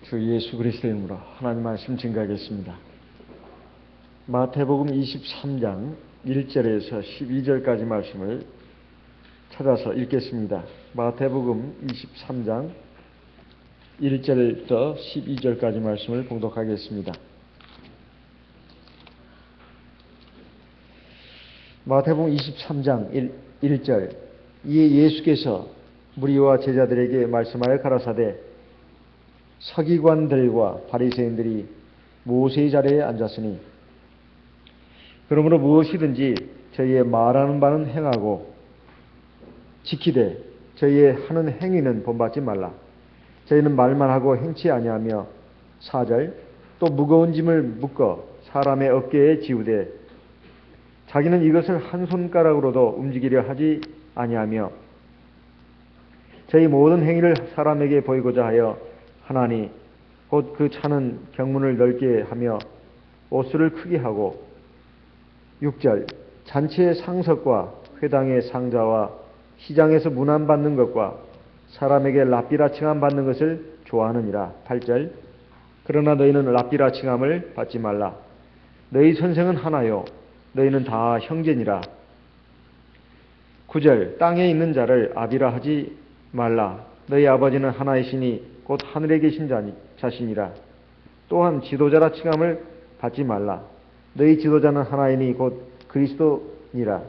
주 예수 그리스도의 이름으로 하나님 말씀 증거하겠습니다. 마태복음 23장 1절에서 12절까지 말씀을 찾아서 읽겠습니다. 마태복음 23장 1절부터 12절까지 말씀을 봉독하겠습니다. 마태복음 23장 1절. 이에 예수께서 무리와 제자들에게 말씀하여 가라사대 서기관들과 바리새인들이 모세의 자리에 앉았으니 그러므로 무엇이든지 저희의 말하는 바는 행하고 지키되 저희의 하는 행위는 본받지 말라. 저희는 말만 하고 행치 아니하며 4절 또 무거운 짐을 묶어 사람의 어깨에 지우되 자기는 이것을 한 손가락으로도 움직이려 하지 아니하며 저희 모든 행위를 사람에게 보이고자 하여 하나니 곧 그 차는 경문을 넓게 하며 옷수를 크게 하고 6절 잔치의 상석과 회당의 상자와 시장에서 문안 받는 것과 사람에게 랍비라 칭함 받는 것을 좋아하느니라. 8절 그러나 너희는 랍비라 칭함을 받지 말라. 너희 선생은 하나요 너희는 다 형제니라. 9절 땅에 있는 자를 아비라 하지 말라. 너희 아버지는 하나이시니 곧 하늘에 계신 자신이라. 또한 지도자라 칭함을 받지 말라. 너희 지도자는 하나이니 곧 그리스도니라.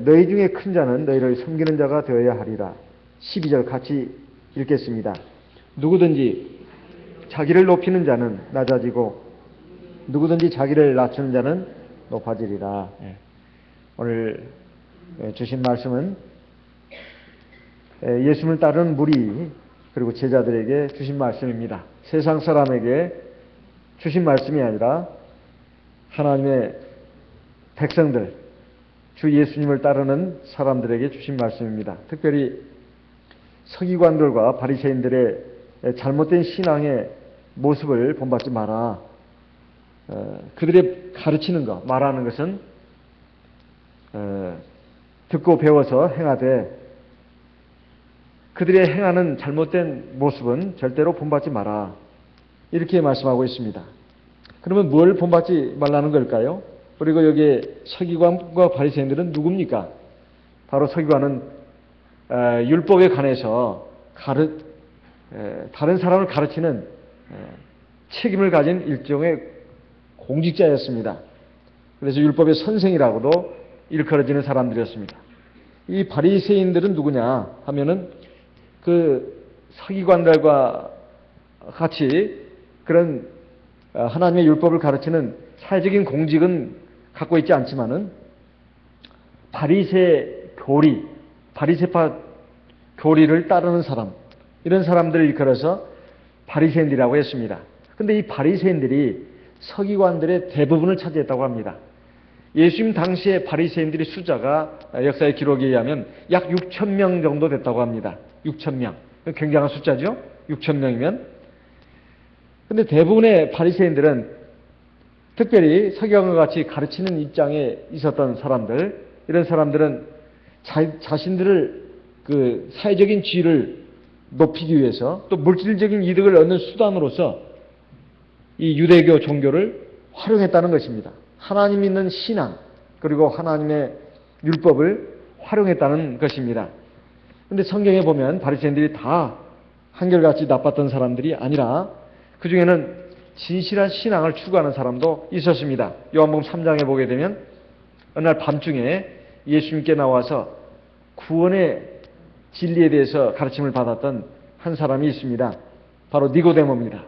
너희 중에 큰 자는 너희를 섬기는 자가 되어야 하리라. 12절 같이 읽겠습니다. 누구든지 자기를 높이는 자는 낮아지고 누구든지 자기를 낮추는 자는 높아지리라. 오늘 주신 말씀은 예수님을 따르는 무리 그리고 제자들에게 주신 말씀입니다. 세상 사람에게 주신 말씀이 아니라 하나님의 백성들, 주 예수님을 따르는 사람들에게 주신 말씀입니다. 특별히 서기관들과 바리새인들의 잘못된 신앙의 모습을 본받지 마라. 그들의 가르치는 것, 말하는 것은 듣고 배워서 행하되 그들의 행하는 잘못된 모습은 절대로 본받지 마라. 이렇게 말씀하고 있습니다. 그러면 뭘 본받지 말라는 걸까요? 그리고 여기에 서기관과 바리새인들은 누굽니까? 바로 서기관은 율법에 관해서 다른 사람을 가르치는 책임을 가진 일종의 공직자였습니다. 그래서 율법의 선생이라고도 일컬어지는 사람들이었습니다. 이 바리새인들은 누구냐 하면은 그 서기관들과 같이 그런 하나님의 율법을 가르치는 사회적인 공직은 갖고 있지 않지만은 바리새파 교리를 따르는 사람, 이런 사람들을 일컬어서 바리새인들이라고 했습니다. 그런데 이 바리새인들이 서기관들의 대부분을 차지했다고 합니다. 예수님 당시에 바리새인들의 숫자가 역사의 기록에 의하면 약 6천 명 정도 됐다고 합니다. 6천 명. 굉장한 숫자죠? 6천 명이면. 근데 대부분의 바리새인들은 특별히 서기관과 같이 가르치는 입장에 있었던 사람들, 이런 사람들은 자신들을 그 사회적인 지위를 높이기 위해서 또 물질적인 이득을 얻는 수단으로서 이 유대교 종교를 활용했다는 것입니다. 하나님 믿는 신앙 그리고 하나님의 율법을 활용했다는 것입니다. 그런데 성경에 보면 바리새인들이 다 한결같이 나빴던 사람들이 아니라 그 중에는 진실한 신앙을 추구하는 사람도 있었습니다. 요한복음 3장에 보게 되면 어느 날 밤중에 예수님께 나와서 구원의 진리에 대해서 가르침을 받았던 한 사람이 있습니다. 바로 니고데모입니다.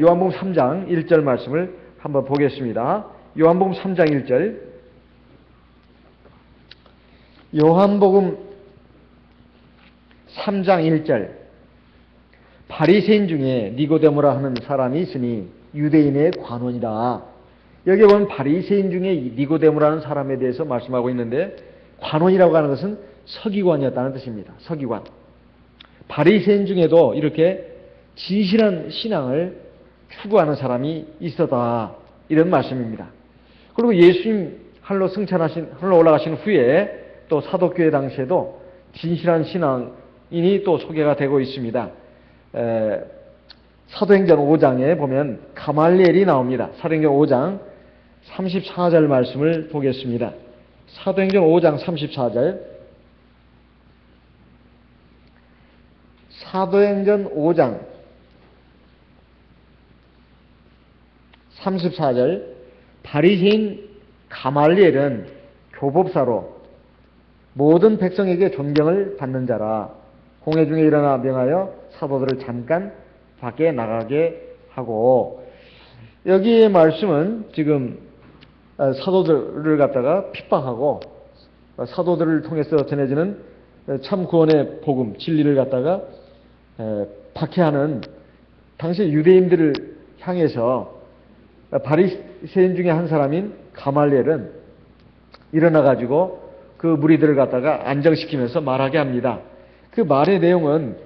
요한복음 3장 1절 말씀을 한번 보겠습니다. 요한복음 3장 1절. 요한복음 3장 1절. 바리새인 중에 니고데모라 하는 사람이 있으니 유대인의 관원이라. 여기 보면 바리새인 중에 니고데모라는 사람에 대해서 말씀하고 있는데 관원이라고 하는 것은 서기관이었다는 뜻입니다. 서기관. 바리새인 중에도 이렇게 진실한 신앙을 추구하는 사람이 있었다. 이런 말씀입니다. 그리고 예수님 하늘로 올라가신 후에 또 사도교회 당시에도 진실한 신앙인이 또 소개가 되고 있습니다. 사도행전 5장에 보면 가말리엘이 나옵니다. 사도행전 5장 34절 말씀을 보겠습니다. 사도행전 5장 34절. 사도행전 5장 34절. 바리새인 가말리엘은 교법사로 모든 백성에게 존경을 받는 자라. 공회 중에 일어나 명하여 사도들을 잠깐 밖에 나가게 하고, 여기의 말씀은 지금 사도들을 갖다가 핍박하고 사도들을 통해서 전해지는 참 구원의 복음, 진리를 갖다가 박해하는 당시 유대인들을 향해서 바리새인 중에 한 사람인 가말리엘은 일어나가지고 그 무리들을 갖다가 안정시키면서 말하게 합니다. 그 말의 내용은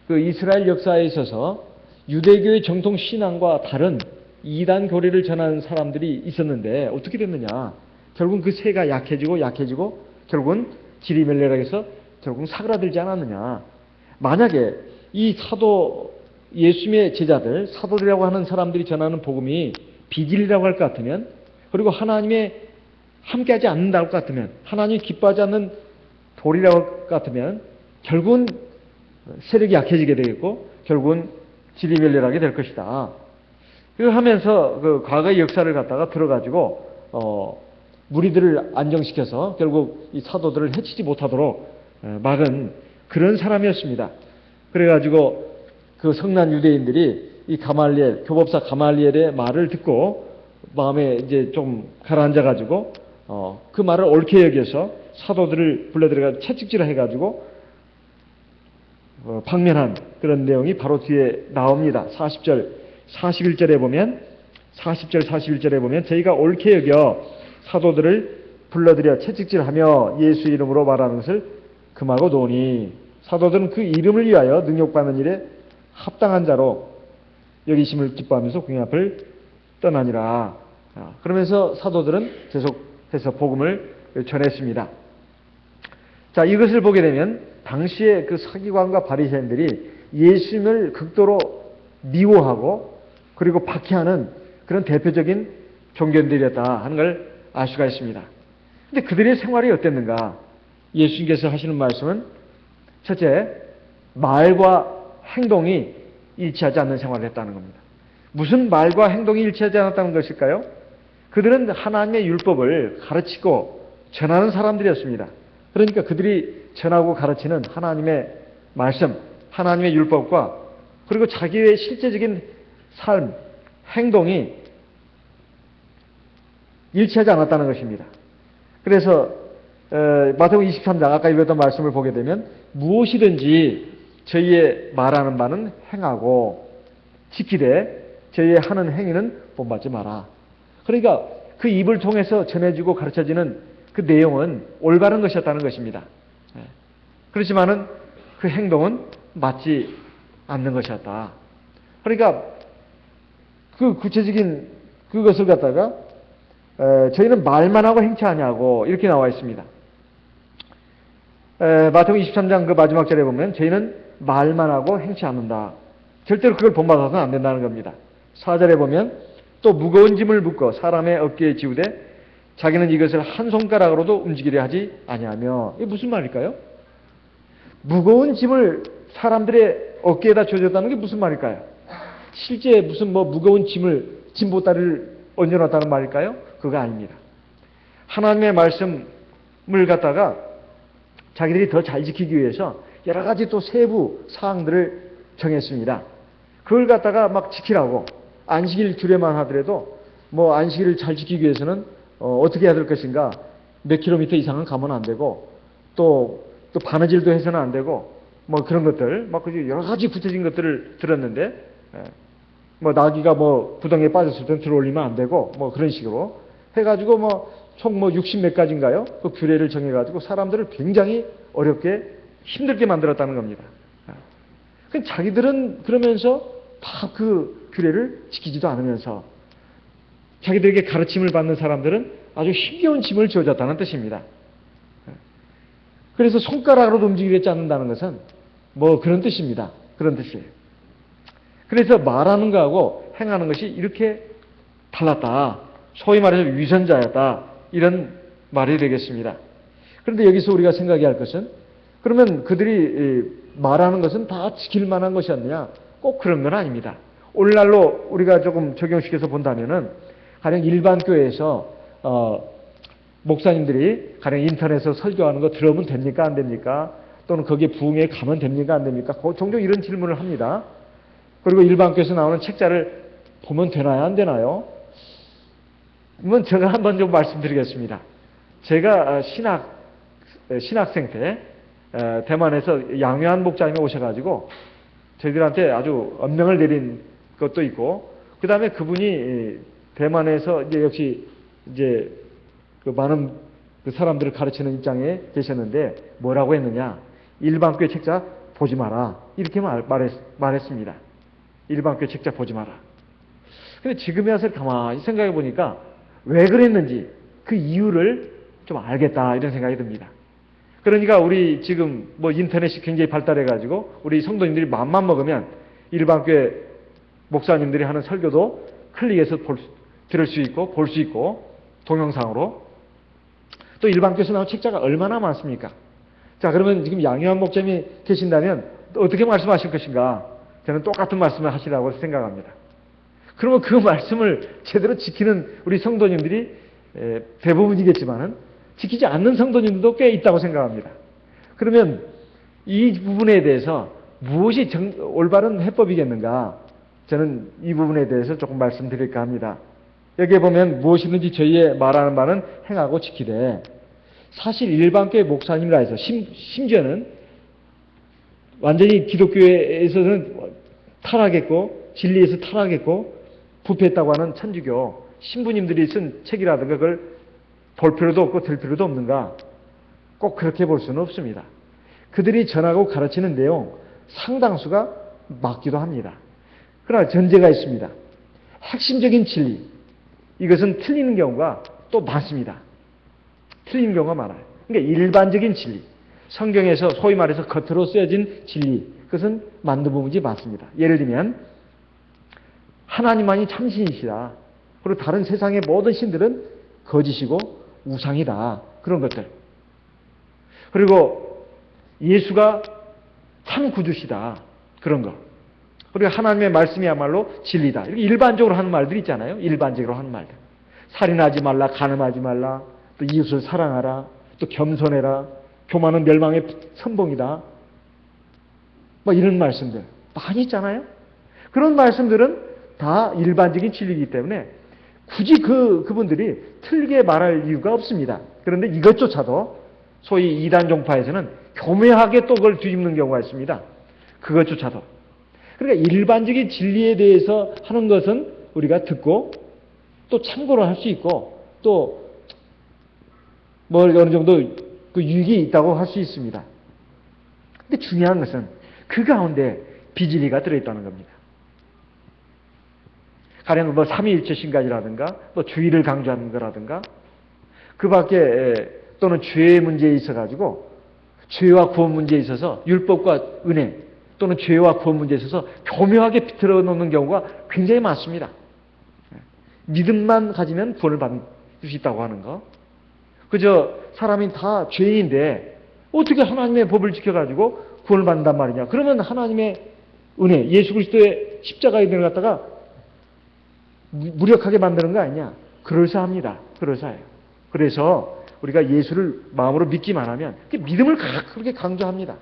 그 이스라엘 역사에 있어서 유대교의 정통 신앙과 다른 이단 교리를 전하는 사람들이 있었는데 어떻게 됐느냐. 결국은 그 세가 약해지고 결국은 지리멜레락에서 결국은 사그라들지 않았느냐. 만약에 이 사도 예수님의 제자들, 사도들이라고 하는 사람들이 전하는 복음이 비진리라고 할 것 같으면, 그리고 하나님의 함께하지 않는다고 할 것 같으면, 하나님이 기뻐하지 않는 도리라고 할 것 같으면 결국은 세력이 약해지게 되겠고 결국은 지리멸렬하게 될 것이다. 이걸 하면서 그 과거의 역사를 갖다가 들어가지고 무리들을 안정시켜서 결국 이 사도들을 해치지 못하도록 막은 그런 사람이었습니다. 그래가지고 그 성난 유대인들이 이 가말리엘, 교법사 가말리엘의 말을 듣고 마음에 이제 좀 가라앉아가지고 그 말을 옳게 여겨서 사도들을 불러들여가 채찍질을 해가지고 방면한 그런 내용이 바로 뒤에 나옵니다. 40절, 41절에 보면, 40절, 41절에 보면 저희가 옳게 여겨 사도들을 불러들여 채찍질하며 예수 이름으로 말하는 것을 금하고 노니, 사도들은 그 이름을 위하여 능욕받는 일에 합당한 자로 여기심을 기뻐하면서 공의 앞을 떠나니라. 그러면서 사도들은 계속해서 복음을 전했습니다. 자, 이것을 보게 되면 당시에 그 서기관과 바리새인들이 예수님을 극도로 미워하고 그리고 박해하는 그런 대표적인 종교인들이었다 하는 걸 알 수가 있습니다. 그런데 그들의 생활이 어땠는가? 예수님께서 하시는 말씀은 첫째, 말과 행동이 일치하지 않는 생활을 했다는 겁니다. 무슨 말과 행동이 일치하지 않았다는 것일까요? 그들은 하나님의 율법을 가르치고 전하는 사람들이었습니다. 그러니까 그들이 전하고 가르치는 하나님의 말씀, 하나님의 율법과 그리고 자기의 실제적인 삶, 행동이 일치하지 않았다는 것입니다. 그래서 마태복음 23장 아까 읽었던 말씀을 보게 되면 무엇이든지 저희의 말하는 바는 행하고 지키되 저희의 하는 행위는 본받지 마라. 그러니까 그 입을 통해서 전해지고 가르쳐지는 그 내용은 올바른 것이었다는 것입니다. 그렇지만은 그 행동은 맞지 않는 것이었다. 그러니까 그 구체적인 그것을 갖다가 저희는 말만 하고 행치하냐고 이렇게 나와 있습니다. 마태복음 23장 그 마지막 절에 보면 저희는 말만 하고 행치 않는다. 절대로 그걸 본받아서는 안 된다는 겁니다. 4절에 보면 또 무거운 짐을 묶어 사람의 어깨에 지우되 자기는 이것을 한 손가락으로도 움직이려 하지 아니하며. 이게 무슨 말일까요? 무거운 짐을 사람들의 어깨에다 줘줬다는 게 무슨 말일까요? 실제 무슨 무거운 짐보따리를 얹어놨다는 말일까요? 그거 아닙니다. 하나님의 말씀을 갖다가 자기들이 더 잘 지키기 위해서 여러 가지 또 세부 사항들을 정했습니다. 그걸 갖다가 막 지키라고 안식일 규례만 하더라도 안식일을 잘 지키기 위해서는 어떻게 해야 될 것인가, 몇 킬로미터 이상은 가면 안 되고 또 바느질도 해서는 안 되고 그런 것들 여러 가지 구체적인 것들을 들었는데 나귀가 구덩이에 빠졌을 땐 들어올리면 안 되고 그런 식으로 해가지고 총 60몇 가지인가요? 그 규례를 정해가지고 사람들을 굉장히 어렵게 힘들게 만들었다는 겁니다. 자기들은 그러면서 다 그 규례를 지키지도 않으면서 자기들에게 가르침을 받는 사람들은 아주 힘겨운 짐을 지어줬다는 뜻입니다. 그래서 손가락으로도 움직이지 않는다는 것은 그런 뜻입니다. 그런 뜻이에요. 그래서 말하는 거하고 행하는 것이 이렇게 달랐다. 소위 말해서 위선자였다. 이런 말이 되겠습니다. 그런데 여기서 우리가 생각해야 할 것은 그러면 그들이 말하는 것은 다 지킬 만한 것이었느냐? 꼭 그런 건 아닙니다. 오늘날로 우리가 조금 적용시켜서 본다면은 가령 일반 교회에서 목사님들이 가령 인터넷에서 설교하는 거 들어보면 됩니까? 안 됩니까? 또는 거기에 부흥회 가면 됩니까? 안 됩니까? 종종 이런 질문을 합니다. 그리고 일반 교회에서 나오는 책자를 보면 되나요? 안 되나요? 이건 제가 한번 좀 말씀드리겠습니다. 제가 신학생 때 대만에서 양요한 목사님이 오셔가지고 저희들한테 아주 엄명을 내린 것도 있고, 그 다음에 그분이 대만에서 이제 역시 이제 그 많은 그 사람들을 가르치는 입장에 계셨는데 뭐라고 했느냐? 일반 교회 책자 보지 마라. 이렇게 말했습니다. 일반 교회 책자 보지 마라. 근데 지금에 와서 가만히 생각해 보니까 왜 그랬는지 그 이유를 좀 알겠다 이런 생각이 듭니다. 그러니까 우리 지금 뭐 인터넷이 굉장히 발달해가지고 우리 성도님들이 마음만 먹으면 일반교회 목사님들이 하는 설교도 클릭해서 들을 수 있고 볼 수 있고 동영상으로 또 일반교회에서 나온 책자가 얼마나 많습니까? 자, 그러면 지금 양요한 목사님이 계신다면 어떻게 말씀하실 것인가? 저는 똑같은 말씀을 하시라고 생각합니다. 그러면 그 말씀을 제대로 지키는 우리 성도님들이 대부분이겠지만은 지키지 않는 성도님들도 꽤 있다고 생각합니다. 그러면 이 부분에 대해서 무엇이 올바른 해법이겠는가? 저는 이 부분에 대해서 조금 말씀드릴까 합니다. 여기에 보면 무엇이든지 저희의 말하는 바는 행하고 지키되, 사실 일반교회 목사님이라 해서 심지어는 완전히 기독교에서는 타락했고 진리에서 타락했고 부패했다고 하는 천주교 신부님들이 쓴 책이라든가 그걸 볼 필요도 없고 들 필요도 없는가? 꼭 그렇게 볼 수는 없습니다. 그들이 전하고 가르치는 내용 상당수가 맞기도 합니다. 그러나 전제가 있습니다. 핵심적인 진리, 이것은 틀리는 경우가 또 많습니다. 틀리는 경우가 많아요. 그러니까 일반적인 진리, 성경에서 소위 말해서 겉으로 쓰여진 진리, 그것은 맞는 부분이 많습니다. 예를 들면 하나님만이 참신이시다. 그리고 다른 세상의 모든 신들은 거짓이고 우상이다. 그런 것들. 그리고 예수가 참 구주시다. 그런 거. 그리고 하나님의 말씀이야말로 진리다. 이렇게 일반적으로 하는 말들이 있잖아요. 일반적으로 하는 말들. 살인하지 말라, 간음하지 말라, 또 이웃을 사랑하라, 또 겸손해라, 교만은 멸망의 선봉이다. 뭐 이런 말씀들 많이 있잖아요. 그런 말씀들은 다 일반적인 진리이기 때문에 굳이 그분들이 틀리게 말할 이유가 없습니다. 그런데 이것조차도 소위 이단 종파에서는 교묘하게 또 그걸 뒤집는 경우가 있습니다. 그것조차도. 그러니까 일반적인 진리에 대해서 하는 것은 우리가 듣고 또 참고를 할 수 있고 또 뭐 어느 정도 그 유익이 있다고 할 수 있습니다. 근데 중요한 것은 그 가운데 비진리가 들어있다는 겁니다. 가령 뭐 삼위일체 신가지라든가 또 주의를 강조하는 거라든가 그 밖에 또는 죄의 문제에 있어가지고 죄와 구원 문제에 있어서 율법과 은혜 또는 죄와 구원 문제에 있어서 교묘하게 비틀어 놓는 경우가 굉장히 많습니다. 믿음만 가지면 구원을 받을 수 있다고 하는 거. 그저 사람이 다 죄인인데 어떻게 하나님의 법을 지켜가지고 구원을 받는단 말이냐. 그러면 하나님의 은혜, 예수 그리스도의 십자가의 은혜를 갖다가 무력하게 만드는 거 아니냐. 그럴싸합니다. 그럴싸해요. 그래서 우리가 예수를 마음으로 믿기만 하면 믿음을 그렇게 강조합니다.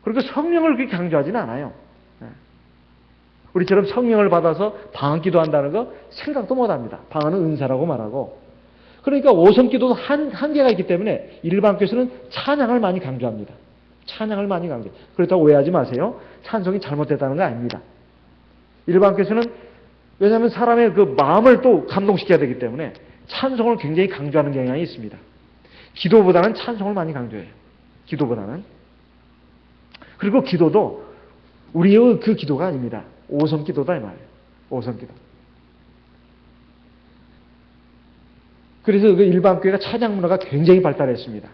그리고 성령을 그렇게 강조하지는 않아요. 우리처럼 성령을 받아서 방언기도 한다는 거 생각도 못합니다. 방언은 은사라고 말하고. 그러니까 오성기도도 한계가 있기 때문에 일반교회에서는 찬양을 많이 강조합니다. 찬양을 많이 강조해요. 그렇다고 오해하지 마세요. 찬송이 잘못됐다는 거 아닙니다. 일반교회에서는 왜냐하면 사람의 그 마음을 또 감동시켜야 되기 때문에 찬송을 굉장히 강조하는 경향이 있습니다. 기도보다는 찬송을 많이 강조해요. 기도보다는. 그리고 기도도 우리의 그 기도가 아닙니다. 오성기도다 이 말이에요. 오성기도. 그래서 그 일반교회가 찬양 문화가 굉장히 발달했습니다.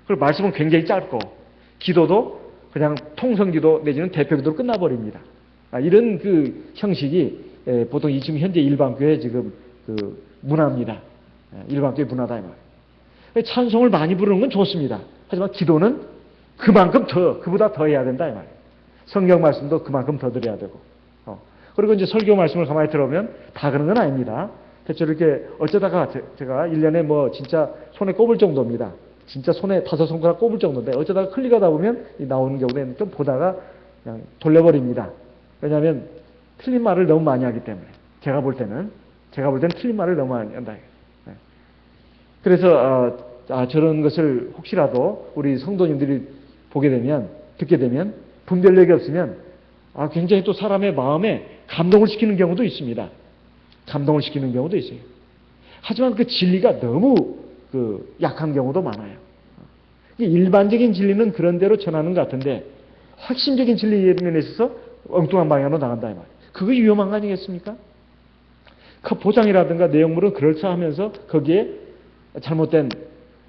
그리고 말씀은 굉장히 짧고 기도도 그냥 통성기도 내지는 대표기도로 끝나버립니다. 이런 그 형식이 보통 지금 현재 일반교회 지금 그 문화입니다. 일반교회 문화다 이 말이에요. 찬송을 많이 부르는 건 좋습니다. 하지만 기도는 그만큼 그보다 더 해야 된다 이 말이에요. 성경 말씀도 그만큼 더 드려야 되고. 그리고 이제 설교 말씀을 가만히 들어보면 다 그런 건 아닙니다. 대체로 이렇게 어쩌다가 제가 1년에 뭐 진짜 손에 꼽을 정도입니다. 진짜 손에 5손가락 꼽을 정도인데 어쩌다가 클릭하다 보면 나오는 경우에는 좀 보다가 그냥 돌려버립니다. 왜냐하면 틀린 말을 너무 많이 하기 때문에 제가 볼 때는 틀린 말을 너무 많이 한다. 그래서 저런 것을 혹시라도 우리 성도님들이 보게 되면 듣게 되면 분별력이 없으면 굉장히 또 사람의 마음에 감동을 시키는 경우도 있습니다. 감동을 시키는 경우도 있어요. 하지만 그 진리가 너무 약한 경우도 많아요. 일반적인 진리는 그런 대로 전하는 것 같은데 핵심적인 진리에 있어서 엉뚱한 방향으로 나간다 이 말이에요. 그게 위험한 거 아니겠습니까? 그 보장이라든가 내용물은 그럴싸하면서 거기에 잘못된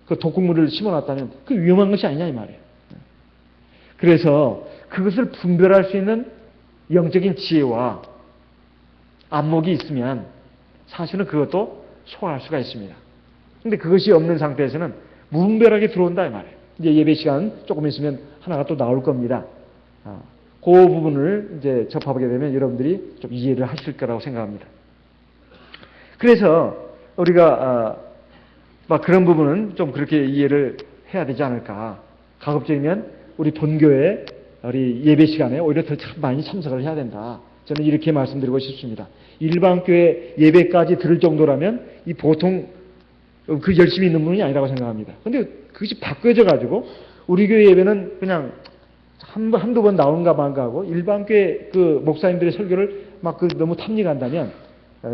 그 독극물을 심어놨다면 그 위험한 것이 아니냐 이 말이에요. 그래서 그것을 분별할 수 있는 영적인 지혜와 안목이 있으면 사실은 그것도 소화할 수가 있습니다. 근데 그것이 없는 상태에서는 무분별하게 들어온다 이 말이에요. 이제 예배 시간 조금 있으면 하나가 또 나올 겁니다. 그 부분을 이제 접하게 되면 여러분들이 좀 이해를 하실 거라고 생각합니다. 그래서 우리가 막 그런 부분은 좀 그렇게 이해를 해야 되지 않을까. 가급적이면 우리 본교회 우리 예배 시간에 오히려 더 많이 참석을 해야 된다. 저는 이렇게 말씀드리고 싶습니다. 일반 교회 예배까지 들을 정도라면 이 보통 그 열심히 있는 분이 아니라고 생각합니다. 근데 그것이 바뀌어져 가지고 우리 교회 예배는 그냥 한두 번 나온가 만가 하고 일반 교회 그 목사님들의 설교를 막 너무 탐닉한다면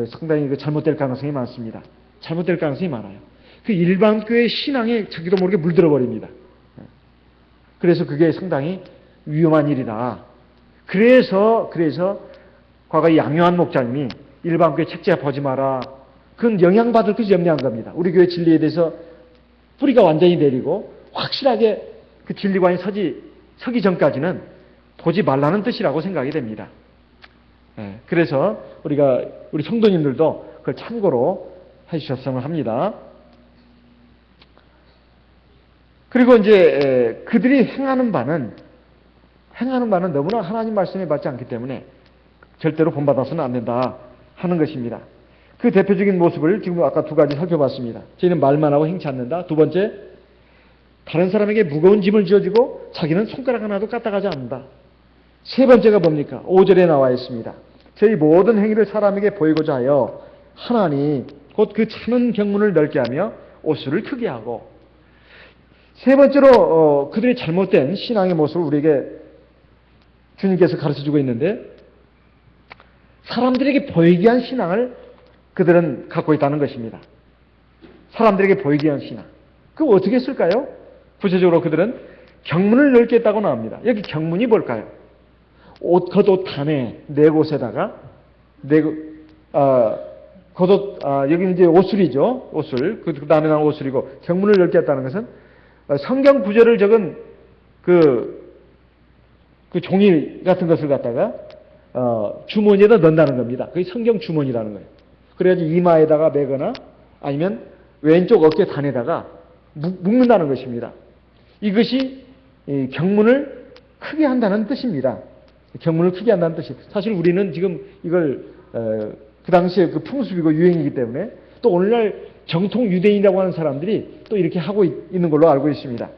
상당히 잘못될 가능성이 많습니다. 잘못될 가능성이 많아요. 그 일반 교회 신앙에 자기도 모르게 물들어 버립니다. 그래서 그게 상당히 위험한 일이다. 그래서 과거 양요한 목자님이 일반 교회 책자 보지 마라. 그건 영향받을 것이 염려한 겁니다. 우리 교회 진리에 대해서 뿌리가 완전히 내리고 확실하게 그 진리관이 서기 전까지는 보지 말라는 뜻이라고 생각이 됩니다. 그래서 우리 성도님들도 그걸 참고로 해주셨으면 합니다. 그리고 이제 그들이 행하는 바는 너무나 하나님 말씀에 맞지 않기 때문에 절대로 본받아서는 안 된다 하는 것입니다. 그 대표적인 모습을 지금 아까 두 가지 살펴봤습니다. 저희는 말만 하고 행치 않는다. 두 번째, 다른 사람에게 무거운 짐을 지어주고 자기는 손가락 하나도 까딱하지 않는다. 세 번째가 뭡니까? 5절에 나와 있습니다. 저희 모든 행위를 사람에게 보이고자 하여 하나니 곧 그 차는 경문을 넓게 하며 옷수를 크게 하고. 세 번째로 그들의 잘못된 신앙의 모습을 우리에게 주님께서 가르쳐주고 있는데 사람들에게 보이게 한 신앙을 그들은 갖고 있다는 것입니다. 사람들에게 보이게 한 신앙. 그거 어떻게 했을까요? 구체적으로 그들은 경문을 넓게 했다고 나옵니다. 여기 경문이 뭘까요? 겉옷 단에 네 곳에다가 겉옷 여기 이제 옷술이죠. 옷술. 그 다음에 나온 옷술이고 경문을 넓게 했다는 것은 성경 구절을 적은 그 종이 같은 것을 갖다가 주머니에다 넣는다는 겁니다. 그게 성경 주머니라는 거예요. 그래야지 이마에다가 매거나 아니면 왼쪽 어깨 단에다가 묶는다는 것입니다. 이것이 경문을 크게 한다는 뜻입니다. 경문을 크게 한다는 뜻이. 사실 우리는 지금 이걸 그 당시에 그 풍습이고 유행이기 때문에 또 오늘날 정통 유대인이라고 하는 사람들이 또 이렇게 하고 있는 걸로 알고 있습니다.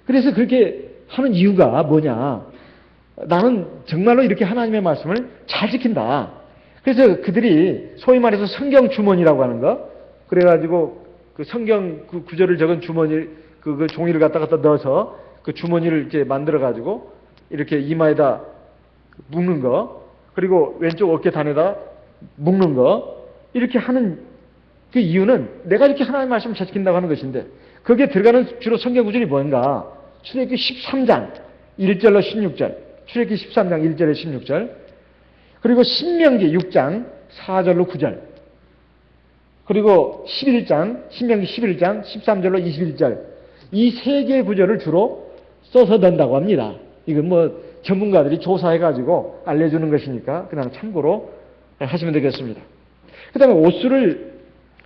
그래서 그렇게 하는 이유가 뭐냐? 나는 정말로 이렇게 하나님의 말씀을 잘 지킨다. 그래서 그들이 소위 말해서 성경 주머니라고 하는 거, 그래가지고 그 성경 그 구절을 적은 주머니 그 종이를 갖다 넣어서 그 주머니를 이렇게 만들어가지고 이렇게 이마에다 묶는 거, 그리고 왼쪽 어깨 단에다 묶는 거, 이렇게 하는 그 이유는 내가 이렇게 하나님의 말씀을 잘 지킨다고 하는 것인데 거기에 들어가는 주로 성경 구절이 뭔가? 출애굽기 13장 1절로 16절, 출애굽기 13장 1절에 16절, 그리고 신명기 6장 4절로 9절, 그리고 11장, 신명기 11장 13절로 21절, 이 세 개의 구절을 주로 써서 넣는다고 합니다. 이건 뭐 전문가들이 조사해가지고 알려주는 것이니까 그냥 참고로 하시면 되겠습니다. 그 다음에 옷술을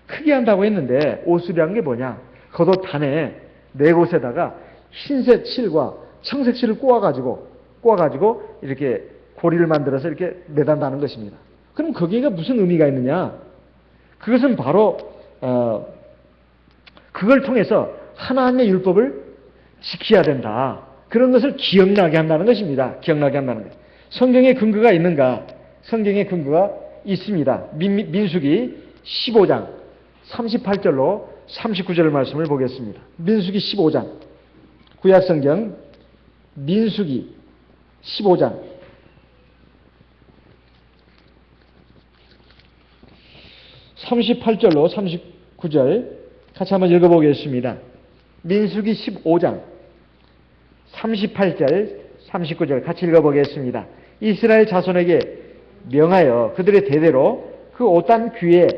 크게 한다고 했는데 옷술이란 게 뭐냐? 겉옷 단에 네 곳에다가 흰색 실과 청색 실을 꼬아가지고 이렇게 고리를 만들어서 이렇게 매단다는 것입니다. 그럼 거기가 무슨 의미가 있느냐? 그것은 바로 그걸 통해서 하나님의 율법을 지켜야 된다. 그런 것을 기억나게 한다는 것입니다. 기억나게 한다는 것. 성경에 근거가 있는가? 성경에 근거가 있습니다. 민수기 15장 38절로 39절 말씀을 보겠습니다. 민수기 15장 구약성경 민수기 15장 38절로 39절 같이 한번 읽어보겠습니다. 민수기 15장 38절 39절 같이 읽어보겠습니다. 이스라엘 자손에게 명하여 그들의 대대로 그 옷단 귀에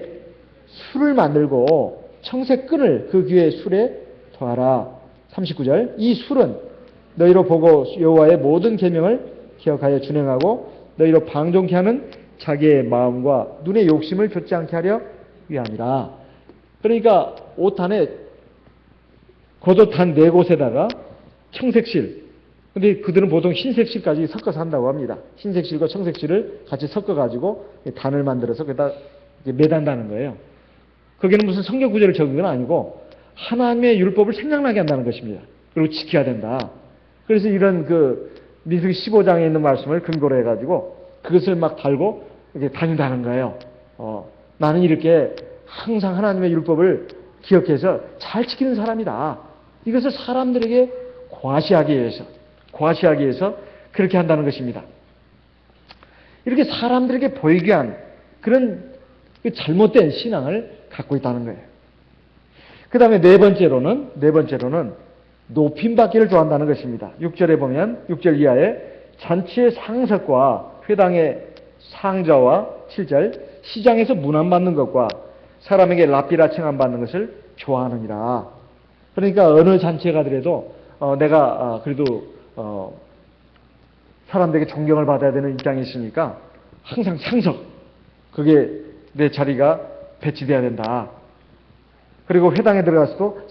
술을 만들고 청색 끈을 그 귀에 술에 더하라. 39절 이 술은 너희로 보고 여호와의 모든 계명을 기억하여 준행하고 너희로 방종케 하는 자기의 마음과 눈의 욕심을 좇지 않게 하려 위함이라. 그러니까 옷단에 겉옷단 네 곳에다가 청색실, 근데 그들은 보통 흰색실까지 섞어서 한다고 합니다. 흰색실과 청색실을 같이 섞어가지고 단을 만들어서 거기다 매단다는 거예요. 거기는 무슨 성경 구절을 적은 건 아니고 하나님의 율법을 생각나게 한다는 것입니다. 그리고 지켜야 된다. 그래서 이런 민수기 15장에 있는 말씀을 근거로 해가지고 그것을 막 달고 이렇게 다닌다는 거예요. 나는 이렇게 항상 하나님의 율법을 기억해서 잘 지키는 사람이다. 이것을 사람들에게 과시하기 위해서 그렇게 한다는 것입니다. 이렇게 사람들에게 보이게 한 그런 잘못된 신앙을 갖고 있다는 거예요. 그 다음에 네 번째로는 높임받기를 좋아한다는 것입니다. 6절에 보면 6절 이하에 잔치의 상석과 회당의 상자와 7절 시장에서 문안받는 것과 사람에게 랍비라 칭함받는 것을 좋아하느니라. 그러니까 어느 잔치에 가더라도 내가 그래도 사람들에게 존경을 받아야 되는 입장이 있으니까 항상 상석, 그게 내 자리가 배치돼야 된다. 그리고 회당에 들어가서도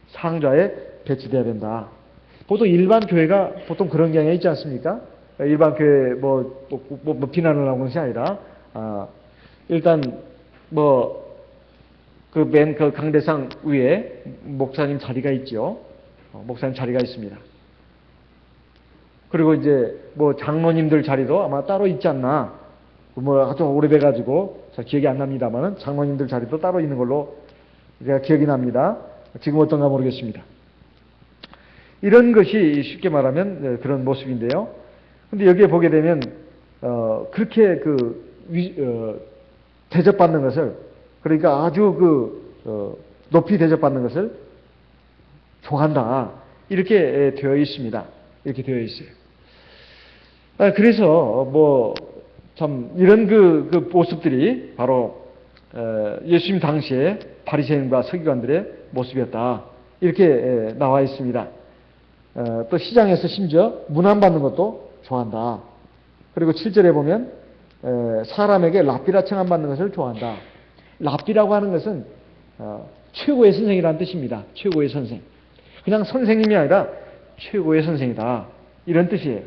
상좌에 배치돼야 된다. 보통 일반 교회가 보통 그런 경향이 있지 않습니까? 일반 교회 비난을 하는 것이 아니라 일단 맨 강대상 위에 목사님 자리가 있죠. 목사님 자리가 있습니다. 그리고 이제 장로님들 자리도 아마 따로 있지 않나. 아주 오래돼가지고 잘 기억이 안 납니다만은 장로님들 자리도 따로 있는 걸로 제가 기억이 납니다. 지금 어떤가 모르겠습니다. 이런 것이 쉽게 말하면 그런 모습인데요. 근데 여기에 보게 되면 그렇게 대접받는 것을, 그러니까 아주 높이 대접받는 것을 좋아한다. 이렇게 되어 있습니다. 이렇게 되어 있어요. 그래서 참 이런 그 모습들이 바로 예수님 당시에 바리새인과 서기관들의 모습이었다. 이렇게 나와 있습니다. 또 시장에서 심지어 문안받는 것도 좋아한다. 그리고 7절에 보면 사람에게 랍비라 칭함받는 것을 좋아한다. 랍비라고 하는 것은 최고의 선생이라는 뜻입니다. 최고의 선생. 그냥 선생님이 아니라 최고의 선생이다. 이런 뜻이에요.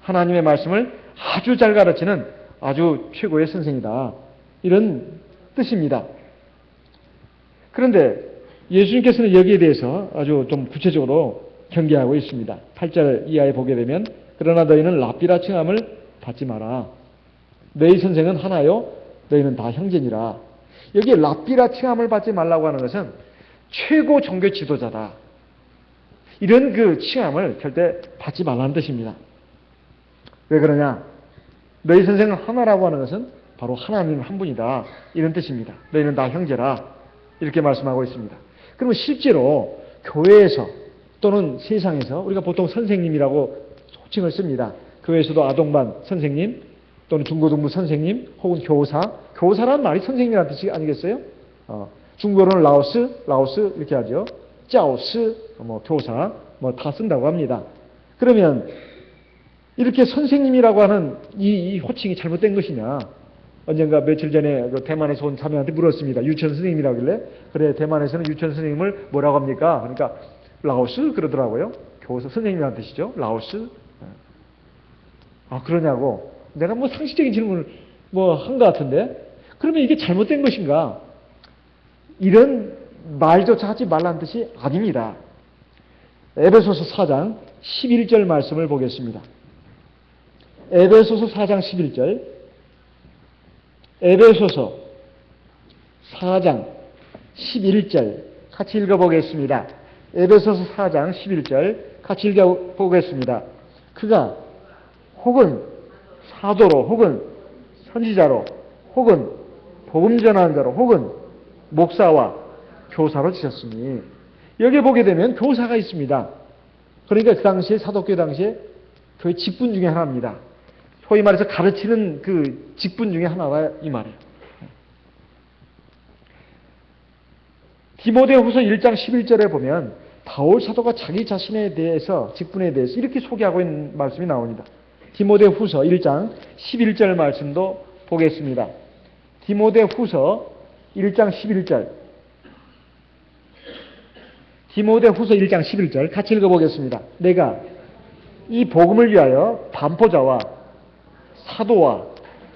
하나님의 말씀을 아주 잘 가르치는 아주 최고의 선생이다. 이런 뜻입니다. 그런데 예수님께서는 여기에 대해서 아주 좀 구체적으로 경계하고 있습니다. 8절 이하에 보게 되면 그러나 너희는 랍비라 칭함을 받지 마라. 너희 선생은 하나요 너희는 다 형제니라. 여기에 랍비라 칭함을 받지 말라고 하는 것은 최고 종교 지도자다. 이런 그 칭함을 절대 받지 말라는 뜻입니다. 왜 그러냐? 너희 선생은 하나라고 하는 것은 바로 하나님 한 분이다. 이런 뜻입니다. 너희는 다 형제라. 이렇게 말씀하고 있습니다. 그러면 실제로 교회에서 또는 세상에서 우리가 보통 선생님이라고 호칭을 씁니다. 교회에서도 아동반 선생님 또는 중고등부 선생님 혹은 교사. 교사라는 말이 선생님이라는 뜻이 아니겠어요? 중국어로는 라오스 이렇게 하죠. 짜오스, 교사 다 쓴다고 합니다. 그러면 이렇게 선생님이라고 하는 이 호칭이 잘못된 것이냐. 언젠가 며칠 전에 그 대만에서 온 자매한테 물었습니다. 유치원 선생님이라고 하길래 그래 대만에서는 유치원 선생님을 뭐라고 합니까? 그러니까 라오스 그러더라고요. 교사 선생님이라는 뜻이죠. 라오스. 아 그러냐고. 내가 뭐 상식적인 질문을 뭐 한 것 같은데 그러면 이게 잘못된 것인가? 이런 말조차 하지 말라는 뜻이 아닙니다. 에베소서 4장 11절 말씀을 보겠습니다. 에베소서 4장 11절 에베소서 4장 11절 같이 읽어보겠습니다. 에베소서 4장 11절 같이 읽어보겠습니다. 그가 혹은 사도로 혹은 선지자로 혹은 복음 전하는 자로 혹은 목사와 교사로 지셨으니 여기에 보게 되면 교사가 있습니다. 그러니까 그 당시에 사도교회 당시에 교회 직분 중에 하나입니다. 소위 말해서 가르치는 그 직분 중에 하나가 이 말이에요. 디모데후서 1장 11절에 보면 바울 사도가 자기 자신에 대해서 직분에 대해서 이렇게 소개하고 있는 말씀이 나옵니다. 디모데후서 1장 11절 말씀도 보겠습니다. 디모데후서 1장 11절 디모데후서 1장 11절 같이 읽어보겠습니다. 내가 이 복음을 위하여 반포자와 사도와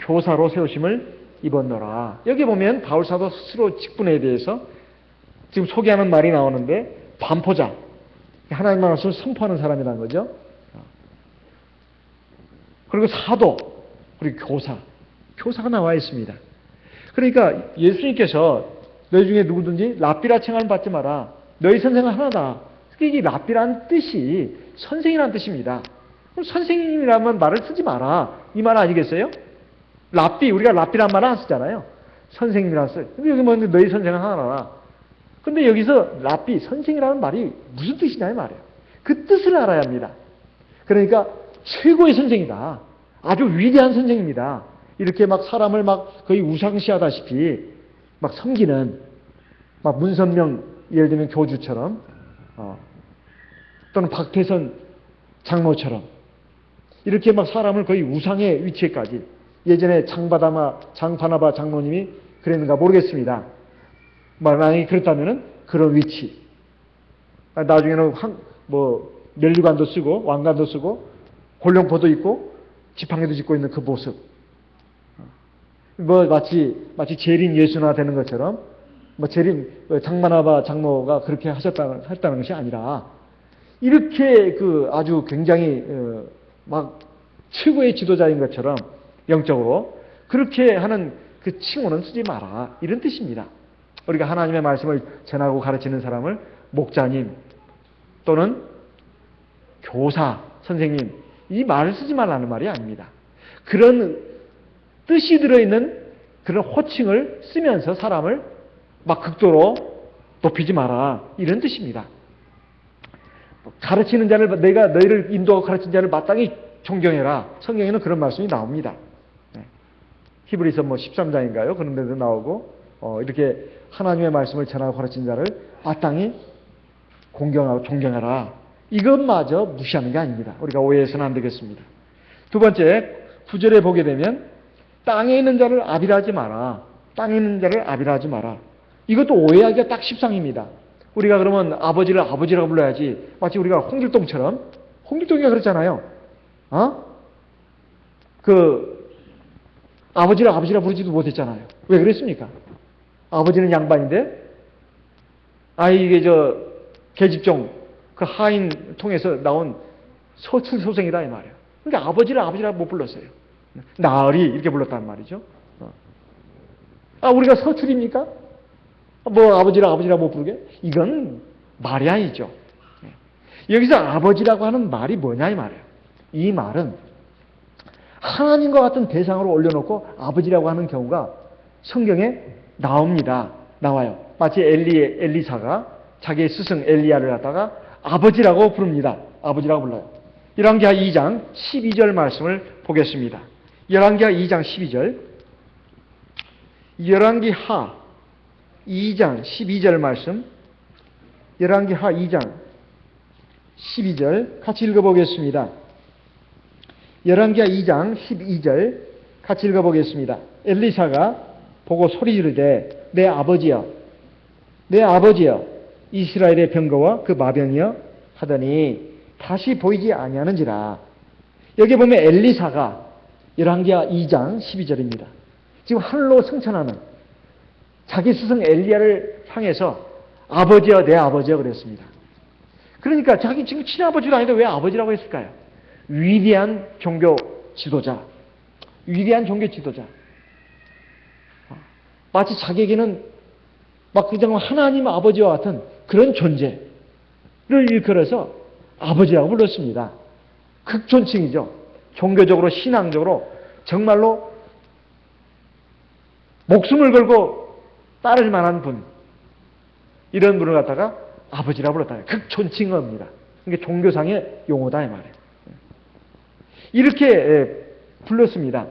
교사로 세우심을 입었노라. 여기 보면 바울 사도 스스로 직분에 대해서 지금 소개하는 말이 나오는데 반포자, 하나님의 말씀을 선포하는 사람이라는 거죠. 그리고 사도, 그리고 교사가 나와 있습니다. 그러니까 예수님께서 너희 중에 누구든지 랍비라 칭함을 받지 마라. 너희 선생은 하나다. 이 랍비라는 뜻이 선생이라는 뜻입니다. 그럼 선생님이라면 말을 쓰지 마라. 이 말 아니겠어요? 랍비, 우리가 랍비란 말을 안 쓰잖아요. 선생님이라는 써요. 근데 여기 뭐 너희 선생은 하나라. 근데 여기서 랍비, 선생이라는 말이 무슨 뜻이냐 이 말이에요. 그 뜻을 알아야 합니다. 그러니까 최고의 선생이다. 아주 위대한 선생입니다. 이렇게 막 사람을 막 거의 우상시하다시피 막 섬기는 막 문선명 예를 들면 교주처럼 또는 박태선 장모처럼 이렇게 막 사람을 거의 우상의 위치에까지 예전에 장바나바 장로님이 그랬는가 모르겠습니다. 만약에 그렇다면은 그런 위치 나중에는 면류관도 쓰고 왕관도 쓰고 골룡포도 있고 지팡이도 짚고 있는 그 모습 마치 재림 예수나 되는 것처럼 재림 장바나바 장로가 그렇게 했다는 것이 아니라 이렇게 아주 굉장히 막 최고의 지도자인 것처럼 영적으로 그렇게 하는 그 칭호는 쓰지 마라 이런 뜻입니다. 우리가 하나님의 말씀을 전하고 가르치는 사람을 목자님 또는 교사, 선생님 이 말을 쓰지 말라는 말이 아닙니다. 그런 뜻이 들어있는 그런 호칭을 쓰면서 사람을 막 극도로 높이지 마라 이런 뜻입니다. 가르치는 자를 내가 너희를 인도하고 가르친 자를 마땅히 존경해라. 성경에는 그런 말씀이 나옵니다. 히브리서 13장인가요? 그런 데도 나오고 이렇게 하나님의 말씀을 전하고 가르친 자를 마땅히 공경하고 존경하라. 이것마저 무시하는 게 아닙니다. 우리가 오해해서는 안 되겠습니다. 두 번째 9절에 보게 되면 땅에 있는 자를 아비라하지 마라. 땅에 있는 자를 아비라하지 마라. 이것도 오해하기가 딱 십상입니다. 우리가 그러면 아버지를 아버지라고 불러야지. 마치 우리가 홍길동처럼 홍길동이가 그랬잖아요. 아버지를 아버지라 부르지도 못했잖아요. 왜 그랬습니까? 아버지는 양반인데 이게 계집종 그 하인 통해서 나온 서출소생이다 이 말이에요. 그러니까 아버지를 아버지라 못 불렀어요. 나으리 이렇게 불렀단 말이죠. 우리가 서출입니까? 아버지라 못 부르게? 이건 말이 아니죠. 여기서 아버지라고 하는 말이 뭐냐 이 말이에요. 이 말은 하나님과 같은 대상으로 올려놓고 아버지라고 하는 경우가 성경에 나와요. 마치 엘리사가 자기의 스승 엘리야를 갖다가 아버지라고 부릅니다. 아버지라고 불러요. 열왕기하 2장 12절 말씀을 보겠습니다. 열왕기하 2장 12절 열왕기하 2장 12절 말씀 열왕기하 2장 12절 같이 읽어보겠습니다. 열왕기하 2장 12절 같이 읽어보겠습니다. 엘리사가 보고 소리 지르되 내 아버지여 내 아버지여 이스라엘의 병거와 그 마병이여 하더니 다시 보이지 아니하는지라. 여기 보면 엘리사가 열왕기하 2장 12절입니다. 지금 하늘로 승천하는 자기 스승 엘리야를 향해서 아버지여 내 아버지여 그랬습니다. 그러니까 자기 지금 친아버지도 아닌데 왜 아버지라고 했을까요? 위대한 종교 지도자, 위대한 종교 지도자. 마치 자기에게는 막 그냥 하나님 아버지와 같은 그런 존재를 일컬어서 아버지라고 불렀습니다. 극존칭이죠. 종교적으로 신앙적으로 정말로 목숨을 걸고 따를 만한 분, 이런 분을 갖다가 아버지라고 불렀다. 극존칭어입니다. 이게 종교상의 용어다 이 말이에요. 이렇게 불렀습니다.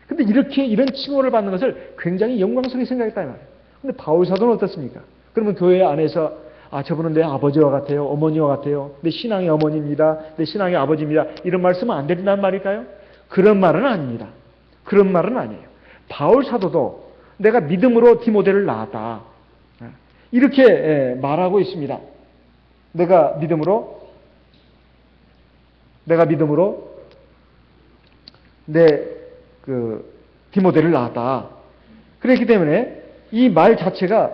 근데 이렇게 이런 칭호를 받는 것을 굉장히 영광스럽게 생각했다 이 말이에요. 근데 바울 사도는 어떻습니까? 그러면 교회 안에서 저분은 내 아버지와 같아요, 어머니와 같아요, 내 신앙의 어머니입니다, 내 신앙의 아버지입니다, 이런 말씀은 안 된다는 말일까요? 그런 말은 아닙니다. 그런 말은 아니에요. 바울 사도도 내가 믿음으로 디모데를 낳았다, 이렇게 말하고 있습니다. 내가 믿음으로 디모데를 낳았다. 그렇기 때문에 이 말 자체가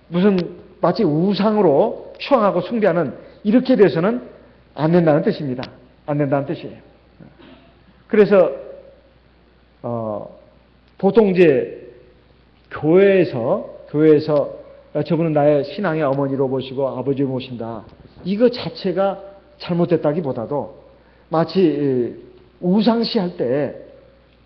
무슨 마치 우상으로 추앙하고 숭배하는 이렇게 돼서는 안 된다는 뜻입니다. 안 된다는 뜻이에요. 그래서 보통 이제 교회에서 저분은 나의 신앙의 어머니로 모시고 아버지로 모신다, 이거 자체가 잘못됐다기보다도 마치 우상시할 때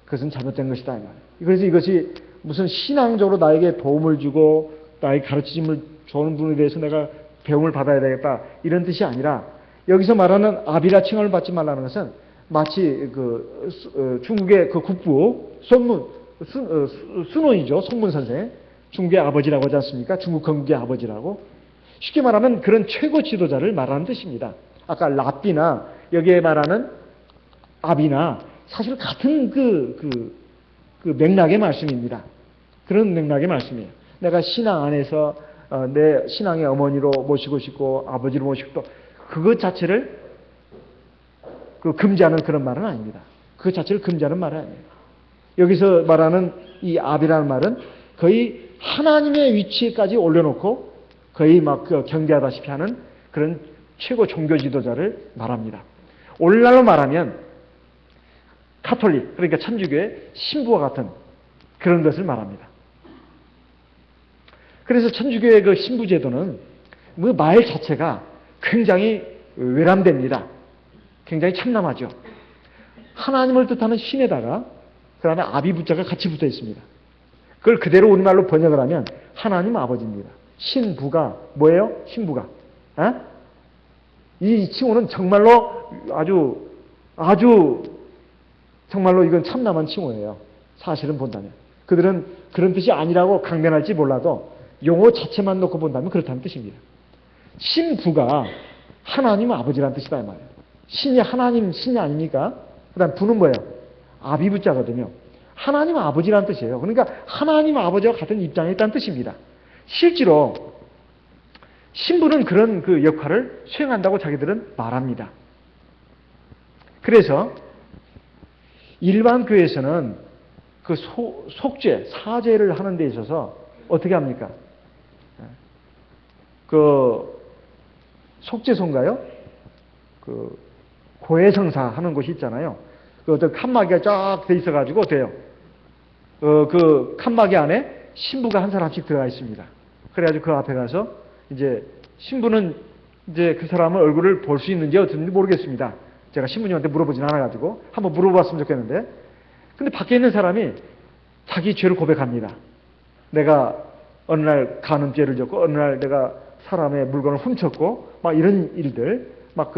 그것은 잘못된 것이다 이 말이에요. 그래서 이것이 무슨 신앙적으로 나에게 도움을 주고 나에게 가르침을 주는 분에 대해서 내가 배움을 받아야 되겠다, 이런 뜻이 아니라, 여기서 말하는 아비라 칭호를 받지 말라는 것은 마치 중국의 그 국부 순원이죠. 송문 선생, 중국의 아버지라고 하지 않습니까? 중국 건국의 아버지라고. 쉽게 말하면 그런 최고 지도자를 말하는 뜻입니다. 아까 랍비나 여기에 말하는 아비나 사실 같은 그 맥락의 말씀입니다. 그런 맥락의 말씀이에요. 내가 신앙 안에서 내 신앙의 어머니로 모시고 싶고 아버지로 모시고, 또 그것 자체를 금지하는 그런 말은 아닙니다. 그것 자체를 금지하는 말은 아닙니다. 여기서 말하는 이 아비라는 말은 거의 하나님의 위치까지 올려놓고 거의 막 경배하다시피 하는 그런 최고 종교 지도자를 말합니다. 오늘날로 말하면 카톨릭, 그러니까 천주교의 신부와 같은 그런 것을 말합니다. 그래서 천주교의 그 신부 제도는 그 말 자체가 굉장히 외람됩니다. 굉장히 참남하죠. 하나님을 뜻하는 신에다가 그 다음에 아비 부자가 같이 붙어 있습니다. 그걸 그대로 우리말로 번역을 하면 하나님 아버지입니다. 신부가 뭐예요? 신부가. 이 칭호는 정말로 아주 정말로 이건 참남한 칭호예요. 사실은 본다면. 그들은 그런 뜻이 아니라고 강변할지 몰라도 용어 자체만 놓고 본다면 그렇다는 뜻입니다. 신부가 하나님 아버지라는 뜻이다 이 말이에요. 신이 하나님 신이 아닙니까? 그 다음 부는 뭐예요? 아비부자거든요. 하나님 아버지라는 뜻이에요. 그러니까 하나님 아버지와 같은 입장에 있다는 뜻입니다. 실제로 신부는 그런 그 역할을 수행한다고 자기들은 말합니다. 그래서 일반 교회에서는 그 속죄, 사죄를 하는 데 있어서 어떻게 합니까? 그 속죄소인가요? 그 고해성사 하는 곳이 있잖아요. 그 어떤 칸막이가 쫙 돼 있어가지고 돼요. 그 칸막이 안에 신부가 한 사람씩 들어가 있습니다. 그래가지고 그 앞에 가서 이제 신부는 이제 그 사람의 얼굴을 볼 수 있는지 어떤지 모르겠습니다. 제가 신부님한테 물어보진 않아가지고 한번 물어봤으면 좋겠는데, 근데 밖에 있는 사람이 자기 죄를 고백합니다. 내가 어느 날 간음죄를 졌고, 어느 날 내가 사람의 물건을 훔쳤고, 막 이런 일들, 막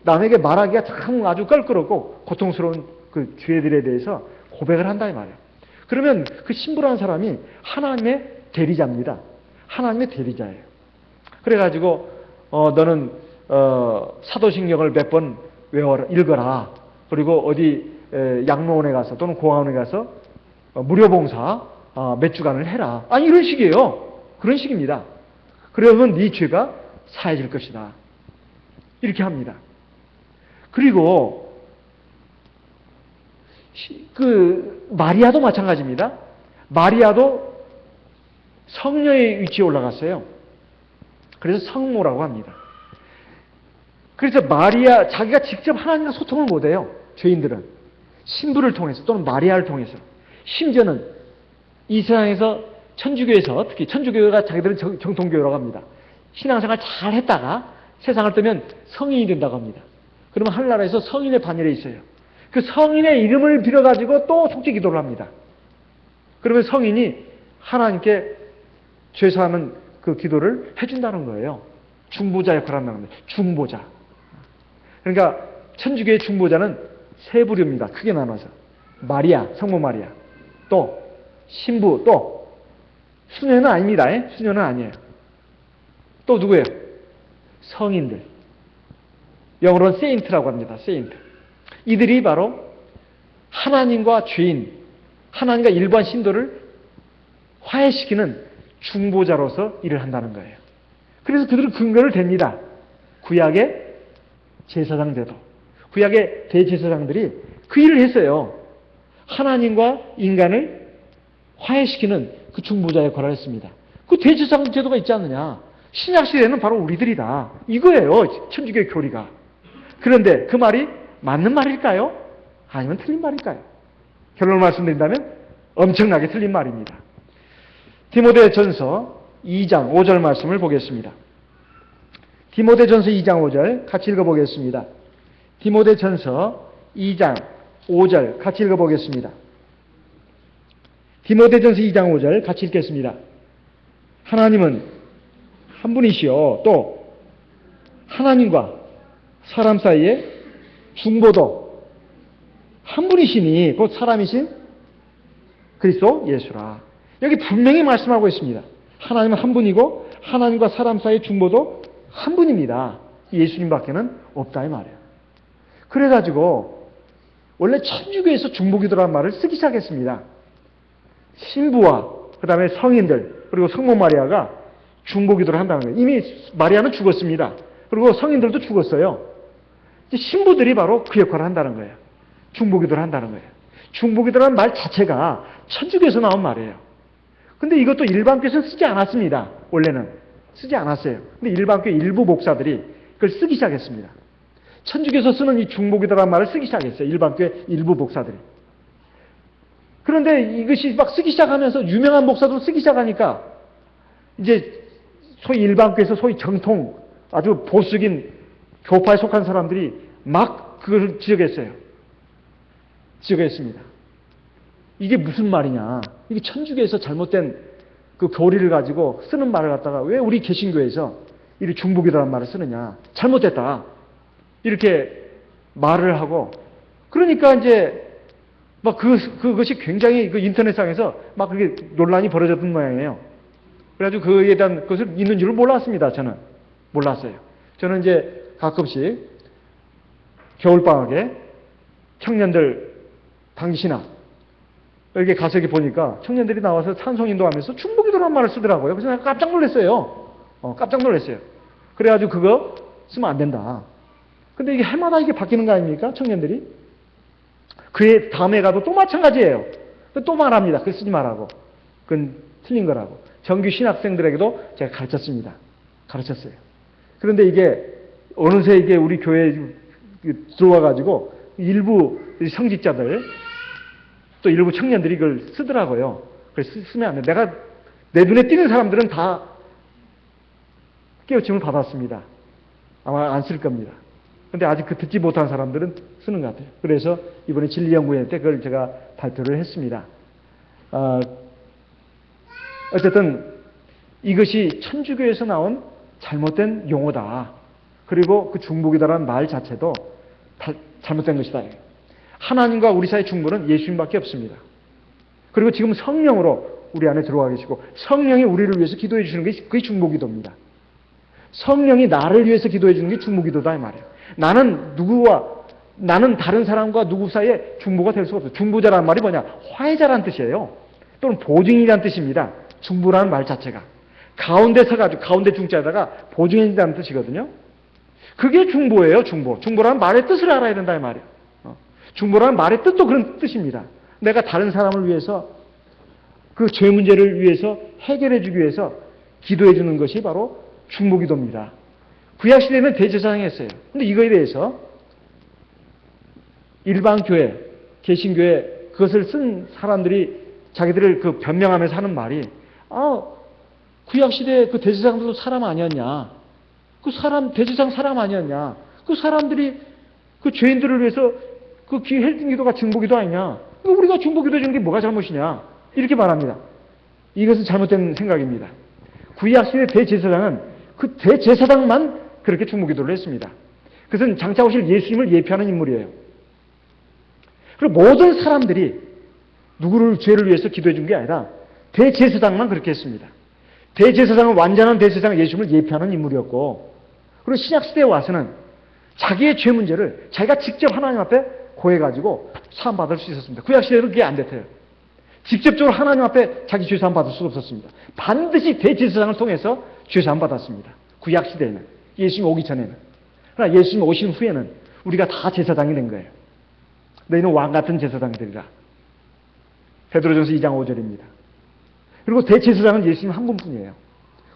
남에게 말하기가 참 아주 껄끄럽고 고통스러운 그 죄들에 대해서 고백을 한다 이 말이에요. 그러면 그 신부라는 사람이 하나님의 대리자입니다. 하나님의 대리자예요. 그래가지고 너는 사도신경을 몇 번 읽어라. 그리고 어디 양로원에 가서 또는 공화원에 가서 무료 봉사 몇 주간을 해라. 아니 이런 식이에요. 그런 식입니다. 그러면 네 죄가 사해질 것이다. 이렇게 합니다. 그리고 그 마리아도 마찬가지입니다. 마리아도 성녀의 위치에 올라갔어요. 그래서 성모라고 합니다. 그래서 마리아 자기가 직접 하나님과 소통을 못해요. 죄인들은 신부를 통해서 또는 마리아를 통해서, 심지어는 이 세상에서 천주교에서, 특히 천주교가 자기들은 정통교라고 합니다. 신앙생활 잘 했다가 세상을 뜨면 성인이 된다고 합니다. 그러면 하늘나라에서 성인의 반열에 있어요. 그 성인의 이름을 빌어가지고 또 속죄 기도를 합니다. 그러면 성인이 하나님께 죄사하는 그 기도를 해준다는 거예요. 중보자 역할을 한다는 거예요. 중보자. 그러니까 천주교의 중보자는 세 부류입니다. 크게 나눠서. 마리아, 성모 마리아. 또 신부, 또 수녀는 아닙니다. 수녀는 아니에요. 또 누구예요? 성인들. 영어로는 세인트라고 합니다. 세인트. 이들이 바로 하나님과 죄인, 하나님과 일반 신도를 화해시키는 중보자로서 일을 한다는 거예요. 그래서 그들은 근거를 댑니다. 구약의 제사장 제도. 구약의 대제사장들이 그 일을 했어요. 하나님과 인간을 화해시키는 그 중보자 역할을 했습니다. 그 대제사장 제도가 있지 않느냐. 신약시대는 바로 우리들이다. 이거예요. 천주교의 교리가. 그런데 그 말이 맞는 말일까요? 아니면 틀린 말일까요? 결론을 말씀드린다면 엄청나게 틀린 말입니다. 디모데전서 2장 5절 말씀을 보겠습니다. 디모데전서 2장 5절 같이 읽어보겠습니다. 디모데전서 2장 5절 같이 읽어보겠습니다. 디모데전서 2장 5절 같이 읽겠습니다. 하나님은 한 분이시요 또 하나님과 사람 사이에 중보도 한 분이시니 곧 사람이신 그리스도 예수라. 여기 분명히 말씀하고 있습니다. 하나님은 한 분이고 하나님과 사람 사이의 중보도 한 분입니다. 예수님밖에는 없다 이 말이에요. 그래가지고 원래 천주교에서 중보기도라는 말을 쓰기 시작했습니다. 신부와 그 다음에 성인들 그리고 성모 마리아가 중보기도를 한다는 거예요. 이미 마리아는 죽었습니다. 그리고 성인들도 죽었어요. 신부들이 바로 그 역할을 한다는 거예요. 중보기도를 한다는 거예요. 중보기도라는 말 자체가 천주교에서 나온 말이에요. 근데 이것도 일반교에서는 쓰지 않았습니다. 원래는 쓰지 않았어요. 근데 일반교 일부 목사들이 그걸 쓰기 시작했습니다. 천주교에서 쓰는 이 중보기도라는 말을 쓰기 시작했어요. 일반교의 일부 목사들이. 그런데 이것이 막 쓰기 시작하면서 유명한 목사도 쓰기 시작하니까 이제 소위 일반교에서 소위 정통 아주 보수적인 교파에 속한 사람들이 막 그걸 지적했어요. 지적했습니다. 이게 무슨 말이냐. 이게 천주교에서 잘못된 그 교리를 가지고 쓰는 말을 갖다가 왜 우리 개신교에서 이 중보기도라는 말을 쓰느냐. 잘못됐다. 이렇게 말을 하고 그러니까 이제 막 그것이 굉장히 그 인터넷상에서 막 그게 논란이 벌어졌던 모양이에요. 그래가지고 그에 대한 것을 있는 줄을 몰랐습니다. 저는 몰랐어요. 저는 이제 가끔씩 겨울방학에 청년들 단기신학 여기 가서 이렇게 보니까 청년들이 나와서 찬송인도하면서 중보기도라는 말을 쓰더라고요. 그래서 내가 깜짝 놀랐어요. 깜짝 놀랐어요. 그래가지고 그거 쓰면 안 된다. 근데 이게 해마다 이게 바뀌는 거 아닙니까? 청년들이. 그해 다음에 가도 또 마찬가지예요. 또 말합니다. 그거 쓰지 말라고. 그건 틀린 거라고. 정규 신학생들에게도 제가 가르쳤습니다. 가르쳤어요. 그런데 이게 어느새 이게 우리 교회에 들어와가지고 일부 성직자들 또 일부 청년들이 이걸 쓰더라고요. 그래서 쓰면 안 돼. 내가 내 눈에 띄는 사람들은 다 깨우침을 받았습니다. 아마 안 쓸 겁니다. 근데 아직 그 듣지 못한 사람들은 쓰는 것 같아요. 그래서 이번에 진리연구회 때 그걸 제가 발표를 했습니다. 어쨌든 이것이 천주교에서 나온 잘못된 용어다. 그리고 그 중보기도라는 말 자체도 잘못된 것이다. 하나님과 우리 사이의 중보는 예수님밖에 없습니다. 그리고 지금 성령으로 우리 안에 들어와 계시고 성령이 우리를 위해서 기도해 주시는 게 그게 중보기도입니다. 성령이 나를 위해서 기도해 주는 게 중보기도다 이 말이에요. 나는 누구와 나는 다른 사람과 누구 사이에 중보가 될 수가 없어요. 중보자라는 말이 뭐냐? 화해자라는 뜻이에요. 또는 보증인이라는 뜻입니다. 중보라는 말 자체가. 가운데 서가지고 가운데 중자에다가 보증인이라는 뜻이거든요. 그게 중보예요. 중보. 중보라는 말의 뜻을 알아야 된다 이 말이에요. 중보라는 말의 뜻도 그런 뜻입니다. 내가 다른 사람을 위해서 그 죄 문제를 위해서 해결해 주기 위해서 기도해 주는 것이 바로 중보기도입니다. 구약시대에는 대제사장이 했어요. 근데 이거에 대해서 일반 교회, 개신교회 그것을 쓴 사람들이 자기들을 그 변명하면서 하는 말이 구약시대 그 대제사장들도 사람 아니었냐? 그 사람 대제사장 사람 아니었냐? 그 사람들이 그 죄인들을 위해서 그 헬등 기도가 중보기도 아니냐? 우리가 중보기도 해주는 게 뭐가 잘못이냐? 이렇게 말합니다. 이것은 잘못된 생각입니다. 구약시대 대제사장은 그 대제사장만 그렇게 중보기도를 했습니다. 그것은 장차 오실 예수님을 예표하는 인물이에요. 그리고 모든 사람들이 누구를 죄를 위해서 기도해 준 게 아니라 대제사장만 그렇게 했습니다. 대제사장은 완전한 대제사장 예수님을 예표하는 인물이었고, 그리고 신약시대에 와서는 자기의 죄 문제를 자기가 직접 하나님 앞에 고해가지고 사함받을 수 있었습니다. 구약시대에는 그게 안 됐어요. 직접적으로 하나님 앞에 자기 죄사함 받을 수가 없었습니다. 반드시 대제사장을 통해서 죄사함 받았습니다. 구약시대에는. 예수님 오기 전에는. 그러나 예수님 오신 후에는 우리가 다 제사장이 된 거예요. 너희는 왕같은 제사장이 되리라. 베드로전서 2장 5절입니다. 그리고 대제사장은 예수님 한 분뿐이에요.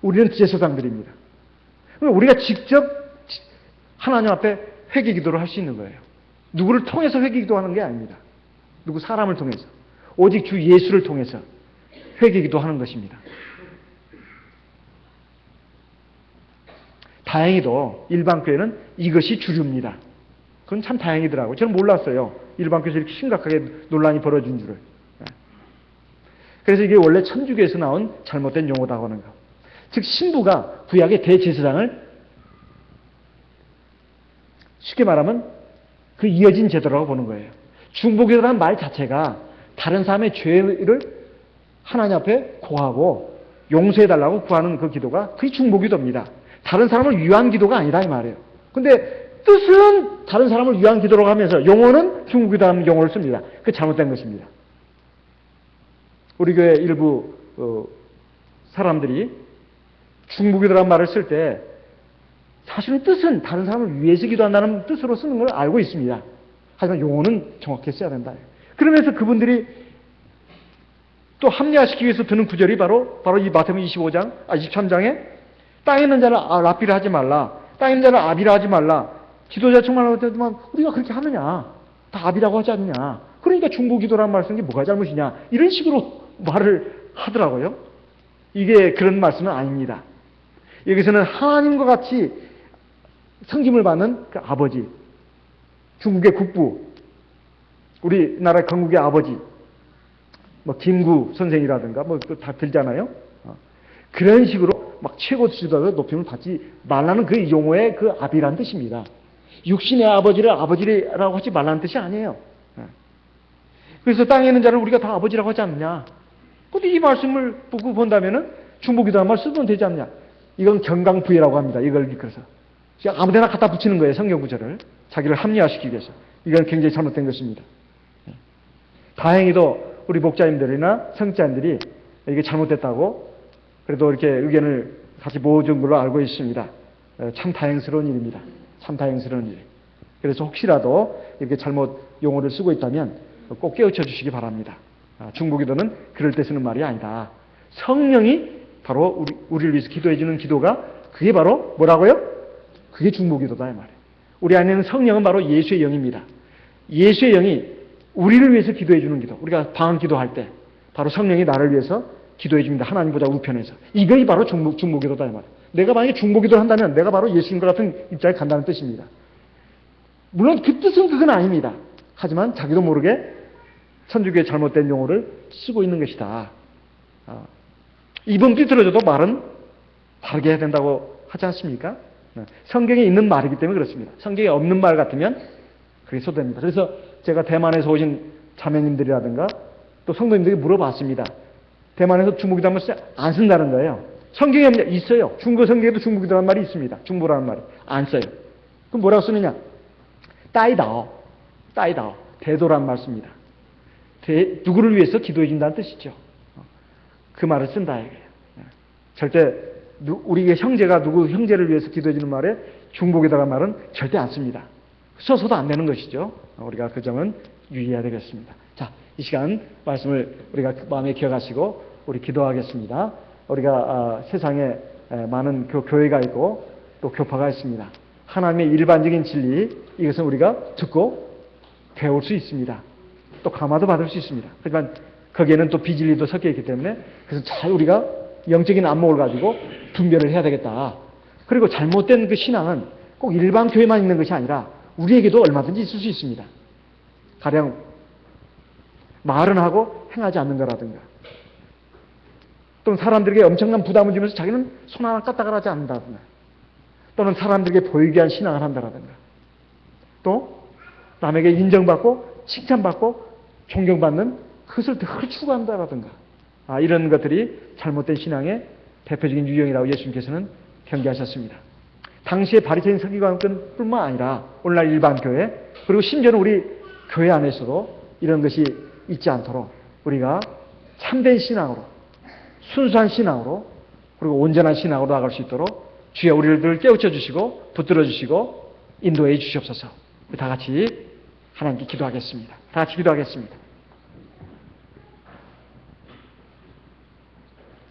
우리는 제사장들입니다. 그러니까 우리가 직접 하나님 앞에 회개 기도를 할 수 있는 거예요. 누구를 통해서 회개 기도하는 게 아닙니다. 누구 사람을 통해서. 오직 주 예수를 통해서 회개 기도하는 것입니다. 다행히도 일반 교회는 이것이 주류입니다. 그건 참 다행이더라고요. 저는 몰랐어요. 일반 교회에서 이렇게 심각하게 논란이 벌어진 줄을. 그래서 이게 원래 천주교에서 나온 잘못된 용어다고 하는 거. 즉 신부가 구약의 대제사장을 쉽게 말하면 그 이어진 제도라고 보는 거예요. 중보기도라는 말 자체가 다른 사람의 죄를 하나님 앞에 고하고 용서해달라고 구하는 그 기도가 그게 중보기도입니다. 다른 사람을 위한 기도가 아니다 이 말이에요. 근데 뜻은 다른 사람을 위한 기도라고 하면서 용어는 중보기도라는 용어를 씁니다. 그게 잘못된 것입니다. 우리 교회 일부 사람들이 중보기도라는 말을 쓸 때 사실은 뜻은 다른 사람을 위해서 기도한다는 뜻으로 쓰는 걸 알고 있습니다. 하지만 용어는 정확히 써야 된다. 그러면서 그분들이 또 합리화시키기 위해서 드는 구절이 바로 이 마태복음 23장에 땅에 있는 자를 랍비라 하지 말라. 땅에 있는 자를 아비라 하지 말라. 지도자 충만하고 했더만 우리가 그렇게 하느냐. 다 아비라고 하지 않느냐. 그러니까 중보기도라는 말 쓰는 게 뭐가 잘못이냐. 이런 식으로 말을 하더라고요. 이게 그런 말씀은 아닙니다. 여기서는 하나님과 같이 성김을 받는 그 아버지, 중국의 국부, 우리나라 건국의 아버지, 뭐 김구 선생이라든가 뭐 다 들잖아요. 그런 식으로 막 최고 지도자의 높임을 받지 말라는 그 용어의 그 아비라는 뜻입니다. 육신의 아버지를 아버지라고 하지 말라는 뜻이 아니에요. 그래서 땅에 있는 자를 우리가 다 아버지라고 하지 않느냐. 근데 이 말씀을 보고 본다면은 중보기도란 말 쓰면 되지 않느냐. 이건 경강부회라고 합니다. 이걸 이끌어서. 아무데나 갖다 붙이는 거예요. 성경 구절을. 자기를 합리화시키기 위해서. 이건 굉장히 잘못된 것입니다. 다행히도 우리 목자님들이나 성자님들이 이게 잘못됐다고 그래도 이렇게 의견을 같이 모아준 걸로 알고 있습니다. 참 다행스러운 일입니다. 참 다행스러운 일. 그래서 혹시라도 이렇게 잘못 용어를 쓰고 있다면 꼭 깨우쳐 주시기 바랍니다. 중보기도는 그럴 때 쓰는 말이 아니다. 성령이 바로 우리를 위해서 기도해 주는 기도가 그게 바로 뭐라고요? 그게 중보기도다 이 말이에요. 우리 안에는 성령은 바로 예수의 영입니다. 예수의 영이 우리를 위해서 기도해 주는 기도. 우리가 방언 기도할 때 바로 성령이 나를 위해서 기도해 줍니다. 하나님보다 우편에서. 이것이 바로 중보기도다 이 말이에요. 내가 만약에 중보기도를 한다면 내가 바로 예수님과 같은 입장에 간다는 뜻입니다. 물론 그 뜻은 그건 아닙니다. 하지만 자기도 모르게 천주교의 잘못된 용어를 쓰고 있는 것이다. 입은 삐뚤어져도 말은 다르게 해야 된다고 하지 않습니까? 성경에 있는 말이기 때문에 그렇습니다. 성경에 없는 말 같으면 그게 소됩니다. 그래서 제가 대만에서 오신 자매님들이라든가 또 성도님들이 물어봤습니다. 대만에서 중보기도 한번 안 쓴다는 거예요. 성경에 없냐? 있어요. 중고 성경에도 중보기도라는 말이 있습니다. 중보라는 말이. 안 써요. 그럼 뭐라고 쓰느냐? 따이다오. 따이다오, 대도란 말씀입니다. 누구를 위해서 기도해 준다는 뜻이죠. 그 말을 쓴다 이거예요. 절대 우리의 형제가 누구 형제를 위해서 기도해 주는 말에 중복에다가 말은 절대 안 씁니다. 써서도 안 되는 것이죠. 우리가 그 점은 유의해야 되겠습니다. 자, 이 시간 말씀을 우리가 마음에 기억하시고 우리 기도하겠습니다. 우리가 세상에 많은 교회가 있고 또 교파가 있습니다. 하나님의 일반적인 진리, 이것은 우리가 듣고 배울 수 있습니다. 또 감화도 받을 수 있습니다. 하지만 거기에는 또 비진리도 섞여 있기 때문에 그래서 잘 우리가 영적인 안목을 가지고 분별을 해야 되겠다. 그리고 잘못된 그 신앙은 꼭 일반 교회만 있는 것이 아니라 우리에게도 얼마든지 있을 수 있습니다. 가령 말은 하고 행하지 않는 거라든가, 또는 사람들에게 엄청난 부담을 주면서 자기는 손 하나 까딱을 하지 않는다든가, 또는 사람들에게 보이게 한 신앙을 한다든가, 또 남에게 인정받고 칭찬받고 존경받는 그것을 늘 추구한다든가, 이런 것들이 잘못된 신앙의 대표적인 유형이라고 예수님께서는 경계하셨습니다. 당시의 바리새인 서기관뿐만 아니라 오늘날 일반 교회, 그리고 심지어는 우리 교회 안에서도 이런 것이 있지 않도록 우리가 참된 신앙으로, 순수한 신앙으로, 그리고 온전한 신앙으로 나갈 수 있도록 주여 우리를 깨우쳐 주시고 붙들어 주시고 인도해 주시옵소서. 다 같이 하나님께 기도하겠습니다. 다 같이 기도하겠습니다.